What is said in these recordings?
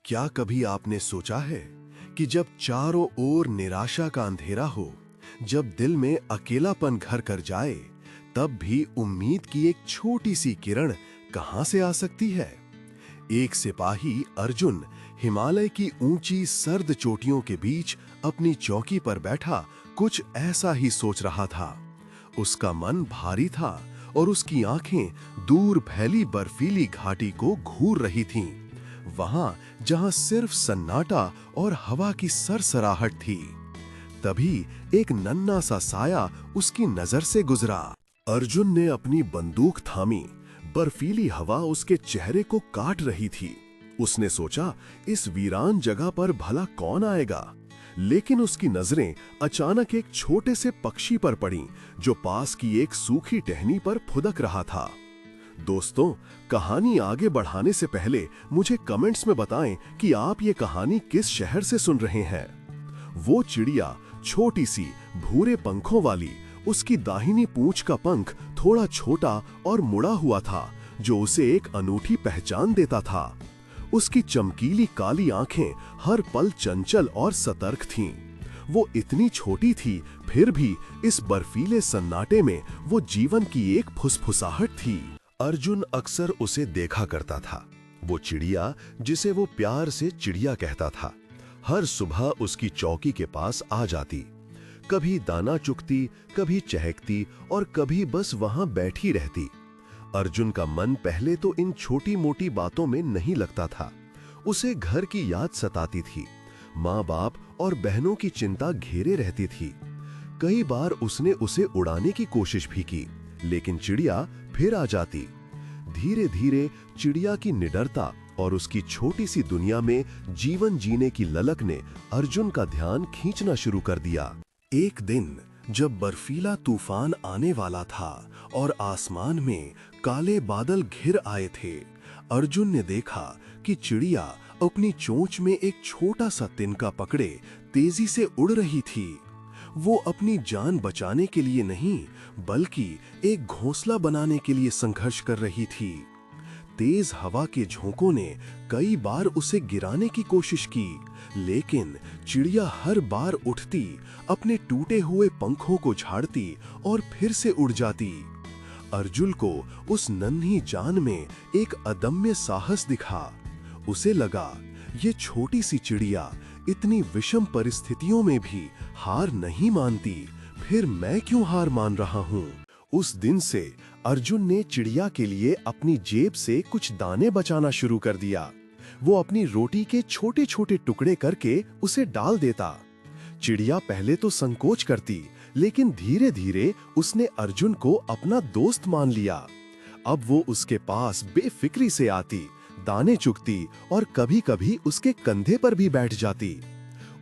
क्या कभी आपने सोचा है कि जब चारों ओर निराशा का अंधेरा हो, जब दिल में अकेलापन घर कर जाए, तब भी उम्मीद की एक छोटी सी किरण कहां से आ सकती है? एक सिपाही अर्जुन हिमालय की ऊंची सर्द चोटियों के बीच अपनी चौकी पर बैठा कुछ ऐसा ही सोच रहा था। उसका मन भारी था और उसकी आंखें दूर फैली बर्फीली घाटी को घूर रही थीं, वहां जहां सिर्फ सन्नाटा और हवा की सरसराहट थी। तभी एक नन्हा सा साया उसकी नजर से गुजरा। अर्जुन ने अपनी बंदूक थामी। बर्फीली हवा उसके चेहरे को काट रही थी। उसने सोचा, इस वीरान जगह पर भला कौन आएगा? लेकिन उसकी नजरें अचानक एक छोटे से पक्षी पर पड़ीं, जो पास की एक सूखी टहनी पर फुदक रहा था। दोस्तों, कहानी आगे बढ़ाने से पहले मुझे कमेंट्स में बताएं कि आप ये कहानी किस शहर से सुन रहे हैं। वो चिड़िया छोटी सी भूरे पंखों वाली, उसकी दाहिनी पूंछ का पंख थोड़ा छोटा और मुड़ा हुआ था, जो उसे एक अनूठी पहचान देता था। उसकी चमकीली काली आंखें हर पल चंचल और सतर्क थीं। वो इतनी छोटी थी, फिर भी इस बर्फीले सन्नाटे में वो जीवन की एक फुसफुसाहट थी। अर्जुन अक्सर उसे देखा करता था, वो चिड़िया जिसे वो प्यार से चिड़िया कहता था। हर सुबह उसकी चौकी के पास आ जाती, कभी दाना चुगती, कभी चहकती और कभी बस वहां बैठी रहती। अर्जुन का मन पहले तो इन छोटी मोटी बातों में नहीं लगता था। उसे घर की याद सताती थी, माँ बाप और बहनों की चिंता घेरे रहती थी। कई बार उसने उसे उड़ाने की कोशिश भी की, लेकिन चिड़िया फिर आ जाती। धीरे धीरे चिड़िया की निडरता और उसकी छोटी सी दुनिया में जीवन जीने की ललक ने अर्जुन का ध्यान खींचना शुरू कर दिया। एक दिन जब बर्फीला तूफान आने वाला था और आसमान में काले बादल घिर आए थे, अर्जुन ने देखा कि चिड़िया अपनी चोंच में एक छोटा सा तिनका पकड़े तेजी से उड़ रही थी। वो अपनी जान बचाने के लिए नहीं, बल्कि एक घोंसला बनाने के लिए संघर्ष कर रही थी। तेज हवा के झोंकों ने कई बार उसे गिराने की कोशिश की, लेकिन चिड़िया हर बार उठती, अपने टूटे हुए पंखों को झाड़ती और फिर से उड़ जाती। अर्जुन को उस नन्ही जान में एक अदम्य साहस दिखा। उसे लगा, ये छोटी सी चिड़िया इतनी विषम परिस्थितियों में भी हार नहीं मानती, फिर मैं क्यों हार मान रहा हूँ? उस दिन से अर्जुन ने चिड़िया के लिए अपनी जेब से कुछ दाने बचाना शुरू कर दिया। वो अपनी रोटी के छोटे छोटे टुकड़े करके उसे डाल देता। चिड़िया पहले तो संकोच करती, लेकिन धीरे धीरे उसने अर्जुन को अपना दोस्त मान लिया। अब वो उसके पास बेफिक्री से आती, दाने चुगती और कभी-कभी उसके कंधे पर भी बैठ जाती।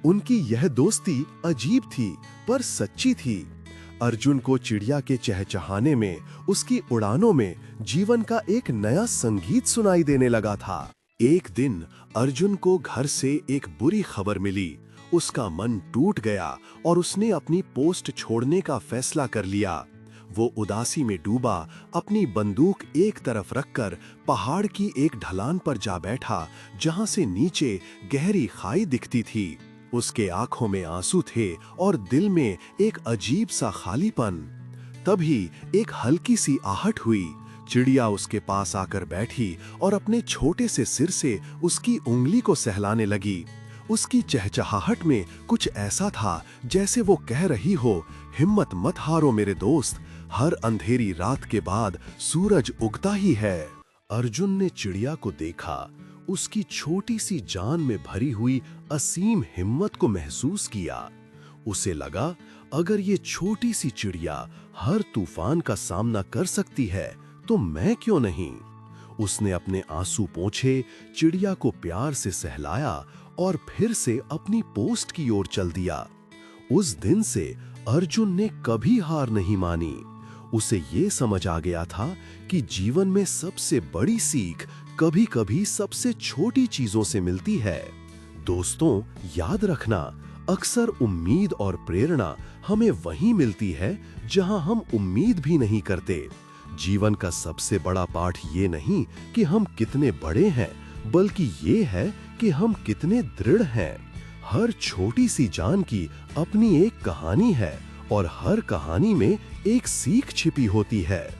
उनकी यह दोस्ती अजीब थी, पर सच्ची थी। अर्जुन को चिड़िया के चहचहाने में, उसकी उड़ानों में जीवन का एक नया संगीत सुनाई देने लगा था। एक दिन अर्जुन को घर से एक बुरी खबर मिली। उसका मन टूट गया और उसने अपनी पोस्ट छोड़ने का फैसला कर लिया। वो उदासी में डूबा, अपनी बंदूक एक तरफ रखकर पहाड़ की एक ढलान पर जा बैठा, जहां से नीचे गहरी खाई दिखती थी। उसके आंखों में आंसू थे और दिल में एक अजीब सा खालीपन। तभी एक हल्की सी आहट हुई। चिड़िया उसके पास आकर बैठी और अपने छोटे से सिर से उसकी उंगली को सहलाने लगी। उसकी चहचहाहट में कुछ ऐसा था जैसे वो कह रही हो, हिम्मत मत हारो मेरे दोस्त, हर अंधेरी रात के बाद सूरज उगता ही है। अर्जुन ने चिड़िया को देखा, उसकी छोटी सी जान में भरी हुई असीम हिम्मत को महसूस किया। उसे लगा, अगर ये छोटी सी चिड़िया हर तूफान का सामना कर सकती है, तो मैं क्यों नहीं? उसने अपने आंसू पोंछे, चिड़िया को प्यार से सहलाया और फिर से अपनी पोस्ट की ओर चल दिया। उस दिन से अर्जुन ने कभी हार नहीं मानी। उसे ये समझ आ गया था कि जीवन में सबसे बड़ी सीख कभी-कभी सबसे छोटी चीजों से मिलती है। दोस्तों, याद रखना, अक्सर उम्मीद और प्रेरणा हमें वहीं मिलती है जहां हम उम्मीद भी नहीं करते। जीवन का सबसे बड़ा पाठ ये नहीं कि हम कितने बड़े हैं, बल्कि ये है कि हम कितने दृढ़ हैं। हर छोटी सी जान की अपनी एक कहानी है और हर कहानी में एक सीख छिपी होती है।